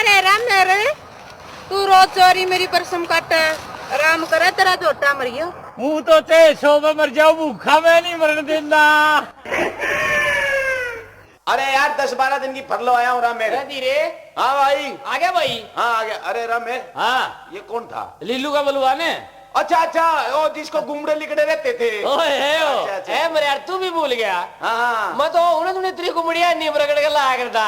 अरे राम मेरे तू रोज चोरी मेरी परसम काट राम करे तेरा झोटा मर गया। हूं तो ते सो में मर जाऊं, भूखा मैं नहीं मरने देना। अरे यार 10-12 दिन की फरलो आया हूँ राम मेरे। धीरे हाँ भाई आ गया भाई। हाँ आ गया। अरे राम मेरे हाँ ये कौन था? लीलू का बलुआ ने। अच्छा अच्छा ओ जिसको गुमड़े लिकड़े रहते थे। ओए है ओ अच्छा, अच्छा। ए मेरे यार तू भी भूल गया। हाँ मैं तो उन्हें तूने तेरी कुमड़िया नीम रगड़ के लाया करता।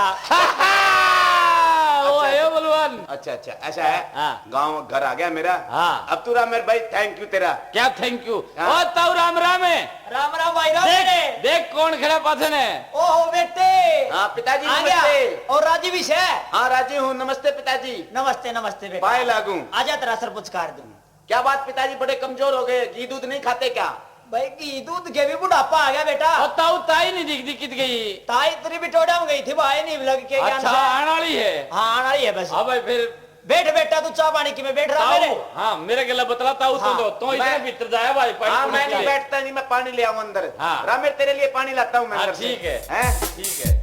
ओ है ओ बलवान। अच्छा अच्छा ऐसा है। हाँ। गांव घर आ गया मेरा। हाँ। अब तू राम मेरे भाई थैंक यू तेरा। क्या थैंक यू। हाँ। ओ ताऊ राम राम है। राम राम भाई राम देख मेरे। देख कौन खड़ा पाथन है। ओहो बेटे हाँ पिताजी आ गया। नमस्ते। और राजी भी है। हाँ राजी हूँ नमस्ते पिताजी। नमस्ते नमस्ते बेटा। पाए लागू। आजा तेरा सर पुचकार दूं। क्या बात पिताजी बड़े कमजोर हो गए, घी दूध नहीं खाते क्या? भाई घी दूध के भी बुढ़ापा आ गया बेटा। ओ ताऊ ताई नहीं दिख दिखत गई। ताई तेरी बिटोड़ा में गई थी भाई नहीं लग के ज्ञान अच्छा से। आने वाली है। हाँ आना ही है बस। हाँ भाई फिर बैठ बेटा तू चाय पानी की में बैठ रहा मेरे। ताऊ हाँ मेरे गला बतला ताऊ हाँ, तो इधर मैं- भीतर जाया भाई पानी हाँ पूरी मैं नहीं पी ले। बैठता नहीं, मैं पानी ले आऊं अंदर। हाँ। राम मेरे तेरे लिए पानी लाता हूँ मैं हाँ अंदर से। ठीक है हैं? ठीक है।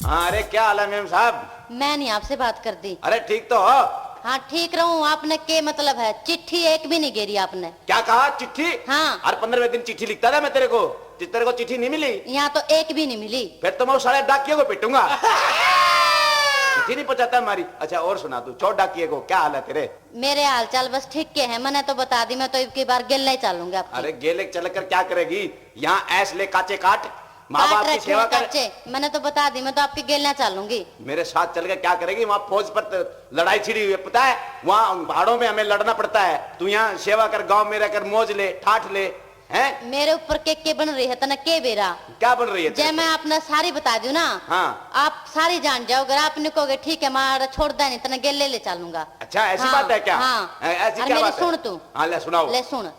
हाँ अरे क्या हाल है मेम साहब? मैं नहीं आपसे बात करती। अरे ठीक तो हो? हाँ ठीक रहूं, आपने के मतलब है? चिट्ठी एक भी नहीं गेरी आपने। क्या कहा? चिट्ठी? हाँ। हर 15वें दिन चिट्ठी लिखता था मैं तेरे को। तेरे को चिट्ठी नहीं मिली? यहाँ तो एक भी नहीं मिली। फिर तो मैं उस साले डाकिये को पिटूंगा। चिट्ठी नहीं पहुंचाता हमारी। अच्छा और सुना तू, चौथ डाकिये को क्या हाल है तेरे? मेरे हाल चाल बस ठीक के हैं, मैंने तो बता दी। मैं तो एक बार गिल नहीं चालूंगा आपकी। अरे गेले चल कर क्या करेगी? यहाँ ऐस ले काचे काट, माँ काट बाप की रखे सेवा हैं कर। काचे, मैंने तो बता दी। मैं तो आपकी गिल ना चालूंगी। मेरे साथ चल के क्या करेगी? वहाँ फौज पर तो लड़ाई छिड़ी हुई है पता है, वहाँ पहाड़ों में हमें लड़ना पड़ता है। तू यहाँ सेवा कर, गांव में रहकर मौज ले, ठाठ ले। हैं? मेरे ऊपर के बन रही है तना के बेरा। क्या बन रही है जय तेरे मैं अपना सारी बता दूं ना। हाँ। आप सारी जान जाओ। अगर आप निकोगे ठीक है, मैं छोड़दा नहीं, तना गिल ले चलूंगा। अच्छा ऐसी हाँ, बात है क्या? हाँ। ऐसी अरे क्या मेरी बात है? सुन तू। हाँ ले सुनाओ। ले सुन।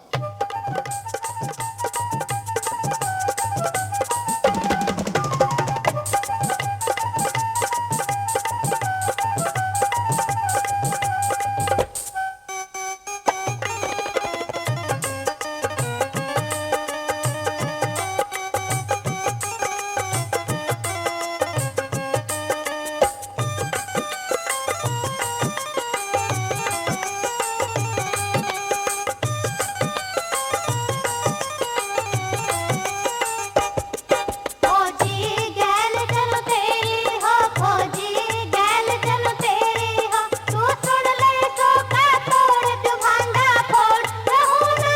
फौजी गैल चलो तेरी हो, फौजी गैल चलो तेरी हो। तू सुन ले तो का तोड़ तू भांगा फोड़ रहूं ना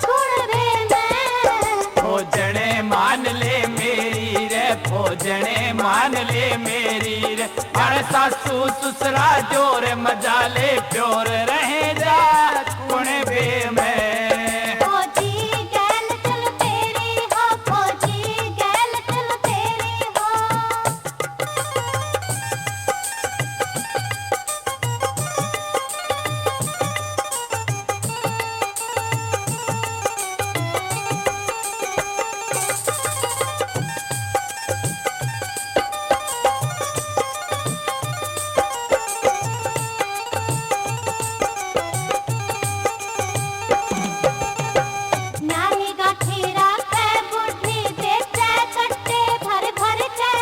सुन रे मैं। फौजने मान ले मेरी रे, फौजने मान ले मेरी रे। अरे सासू ससुरा जोर मजा ले प्योर रहे जा कुणे बे में। फौजी गैल चलो तेरी हो, फौजी गैल चलो तेरी हो। नारी गाठी राखे बुढ़ी बेचे कट्टे भर भर के।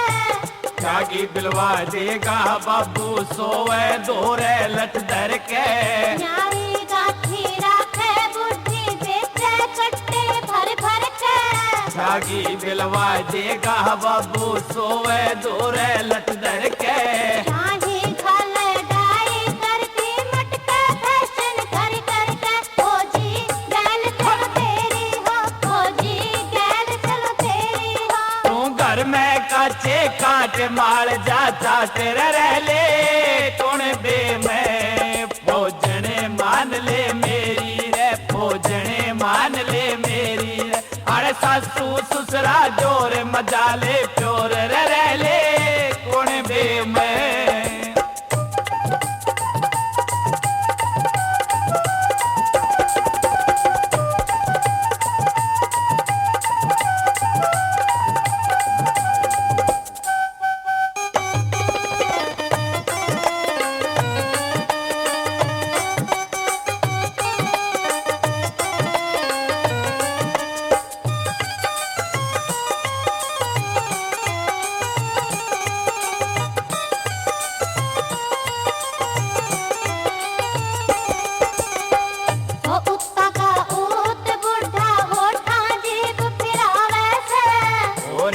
जागी बिलवा देगा बाबू सोए दोरे लट धर के। नारी गाठी राखे बुढ़ी बेचे कट्टे भर भर के। जागी बिलवा देगा बाबू सोए दोरे लट धर के। शाही खल डाई करती मटका फैशन कर कर के। फौजी गैल चलो तेरी हो, फौजी गैल चलो तेरी हो। तू घर में काचे काट माल जा चाटे रह ले कौन बे में। फौजने मान ले मेरी रे, फौजने मान ले मेरी रे। अरे सासू ससुरा जोर मजा ले प्योर रह ले कौन बे में।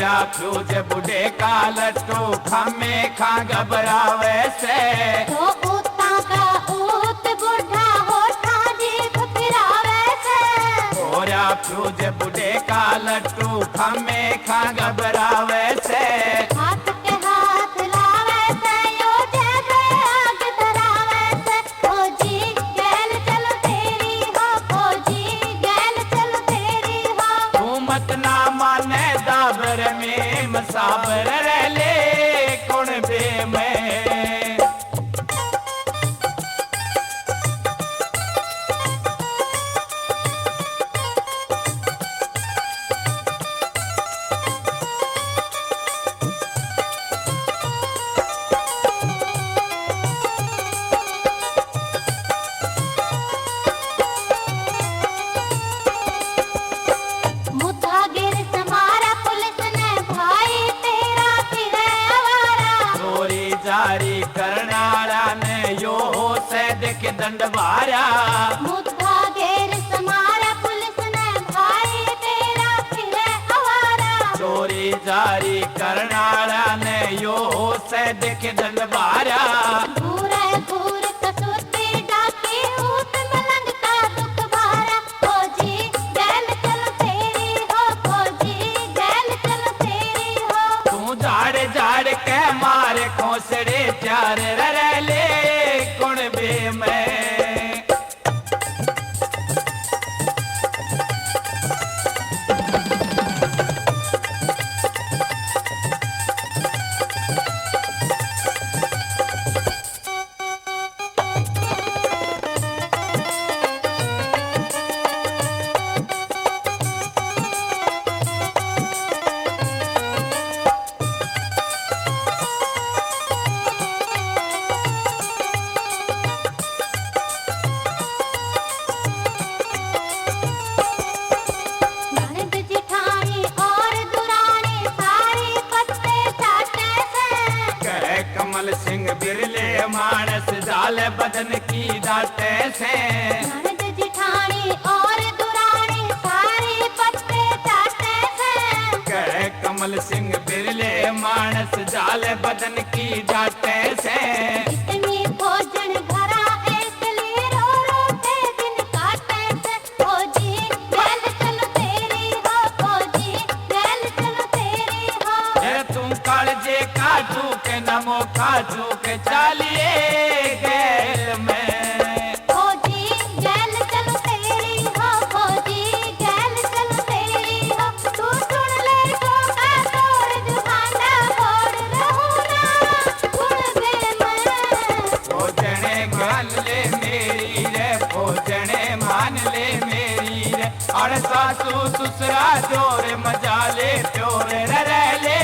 होया फ्यूज बुढ़े का लट्टू खामे खा घबरावे से तो ऊता का ऊत बुढ़ा होठा जीभ फिरावे से होया फ्यूज बुढ़े का लट्टू खामे खा घबरावे से हाथ के हाथ लावे से यो जैसे आग धरावे से फौजी गैल चलो तेरी हो फौजी गैल चलो तेरी हो तू मत ना माने दाबर में मसाबर रह ले कौन बे मैं मुद्दा गिर समारा पुलिस ने भाई तेरा फिरे आवारा चोरी जारी करनाड़ा ने यो से देख दंड भारा मुद्दा गिर समारा पुलिस ने भाई तेरा फिरे आवारा चोरी जारी करनाड़ा ने यो से देख दंड भारा पूरा पूर कसूती डाकी ऊत मलंग का दुख भारा फौजी गैल चलो तेरी हो फौजी गैल चलो तेरी हो तू झाड़ झाड़ के मारे खोसड़े चार रह ले कौन बे मैं ननद जिठानी और दुरानी सारी पत्ते चाटे से कह कमल सिंह बिरले मानस जाल बदन की डाटे से ननद जिठानी और दुरानी सारी पत्ते चाटे से कह कमल सिंह बिरले मानस जाल बदन की डाटे से इतनी भोजन भरा एक लिए रो रो के दिन काटे से फौजी गैल चलो तेरी हो फौजी गैल चलो तेरी हो ये तू कालजे काटू के नमो खाजू के चालिए गैल में फौजी गैल चलो तेरी हो फौजी गैल चलो तेरी हो तू सुन ले तो का तोड़ जुबाना फोड़ रहूं ना सुन बे मैं भोजने मान ले मेरी रे भोजने मान ले मेरी रे अड़ सासू ससुरा जोर मजाले प्योर रह ले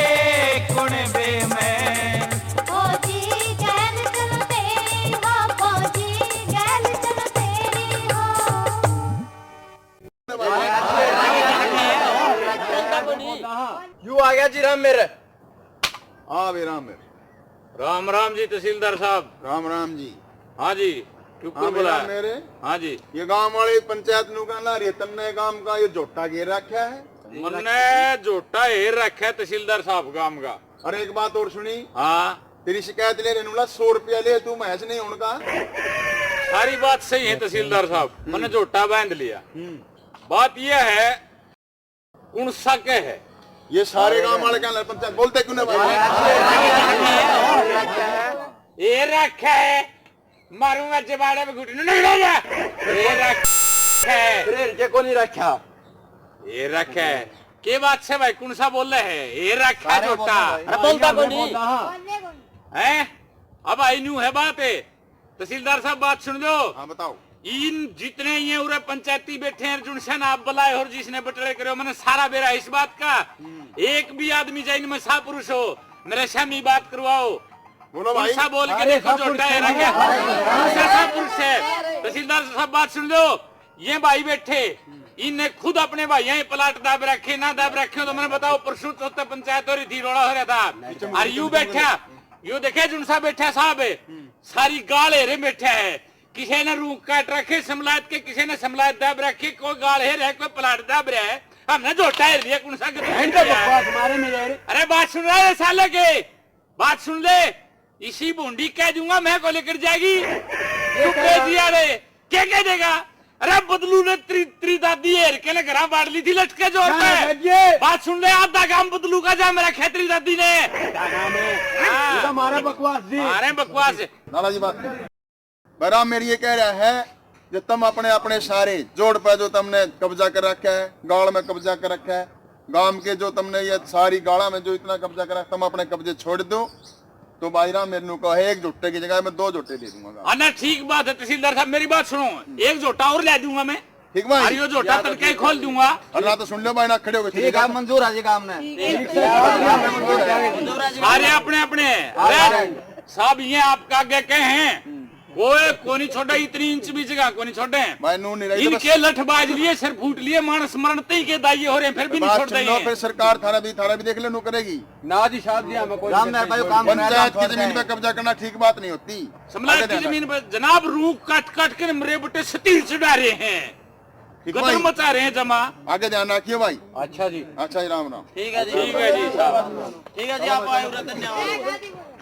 कुण बे मैं फौजी गैल चलो तेरी हो फौजी गैल चलो तेरी हो यू आ गया जी राम मेरे हाँ भी राम मेरे राम राम जी तहसीलदार साहब राम राम जी हाँ जी क्यों हाँ भी बोला राम मेरे हाँ जी ये गांव वाले पंचायत नु कहना रही तन्ने गांव का ये जोटा घेर रखा है मन्ने जोटा हेर रखा है तहसीलदार साहब काम का। और एक बात और सुनी हाँ तेरी शिकायत ले रेनुला 100 रुपया ले तू महज नहीं उनका सारी बात सही है तहसीलदार साहब मैंने जोटा बांध लिया। बात यह है कौन सा के है ये सारे गांव वाले कहना पंचायत बोलते क्यों नहीं भाई ये रखा है मारूंगा जबाड़े में घुटने नहीं लगा ये रखा है फिर को नहीं रखा ये रखा है के बात से भाई कौन सा बोल रहे हैं ये रखा है जोटा अरे बोलता को नहीं है अब आई न्यू है बात है तहसीलदार साहब बात सुन लो हाँ बताओ इन जितने ये उरे पंचायती बैठे हैं जुनसन आप बुलाए और जिसने बटले करे मैंने सारा बेरा इस बात का एक भी आदमी जाए इनमें सा पुरुष हो मेरे सामने बात करवाओ बोलो भाई सा बोल के देखो जोटा है रखा सा पुरुष है तहसीलदार साहब बात सुन लो ये भाई बैठे इनने खुद अपने भाई यही प्लाट दाब रखे ना दाब रखे तो मैंने बताओ परसों चौथा पंचायत हो रही थी रोड़ा हो रहा था और यू बैठा यू देखे जुनसा बैठा साहब सारी गाल हेरे बैठा है किसी ने रूख काट रखे समलात के किसी ने समलात दाब रखे कोई गाल हेर है कोई प्लाट दाब रहा है हमने झोटा है लिया कौन सा बकवास मारे मेरे अरे बात सुन रहा है साले के बात सुन ले इसी बूंदी कह दूंगा मैं को लेकर जाएगी तू कह दिया रे क्या कह देगा अरे बदलू ने त्री दादी हेर के घर बांट ली थी लटके जोर पे बात सुन ले आधा काम बदलू का जा मेरा खेतरी दादी ने हमारा बकवास जी अरे बकवास लाला जी बात बरा मेरी ये कह रहा है जो तुम अपने अपने सारे जोड़ पे जो तुमने कब्जा कर रखा है गाड़ में कब्जा कर रखा है गांव के जो तुमने ये सारी गाड़ा में जो इतना कब्जा कर रखा तुम अपने कब्जे छोड़ दो तो बाईरा मेरे को है एक झोटे की जगह मैं 2 झोटे दे दूंगा ना ठीक बात है तहसीलदार साहब मेरी बात सुनो एक झोटा और ले दूंगा मैं ठीक भाई यो झोटा तड़के खोल दूंगा और ना तो सुन लो भाई ना खड़े हो ठीक है मंजूर है जी काम ने अरे अपने अपने अरे साहब ये आपका आगे कहे हैं को नहीं छोटा इतनी इंच भी जगह को नहीं छोटे भाई नू नहीं रही इनके लठ बाज लिए सिर फूट लिए मानस मरणते ही के दाइये हो रहे हैं फिर भी नहीं छोड़ देंगे फिर सरकार थारा भी देख ले नू करेगी ना जी साहब जी हमें कोई पंचायत की जमीन पे कब्जा करना ठीक बात नहीं होती समलात की जमीन पर जनाब रूख काट काट के मेरे बटे सतीर चढ़ा रहे हैं गदर मचा रहे हैं जमा आगे ध्यान रखिए भाई अच्छा जी अच्छा जी राम राम ठीक है जी साहब ठीक है जी आप आए धन्यवाद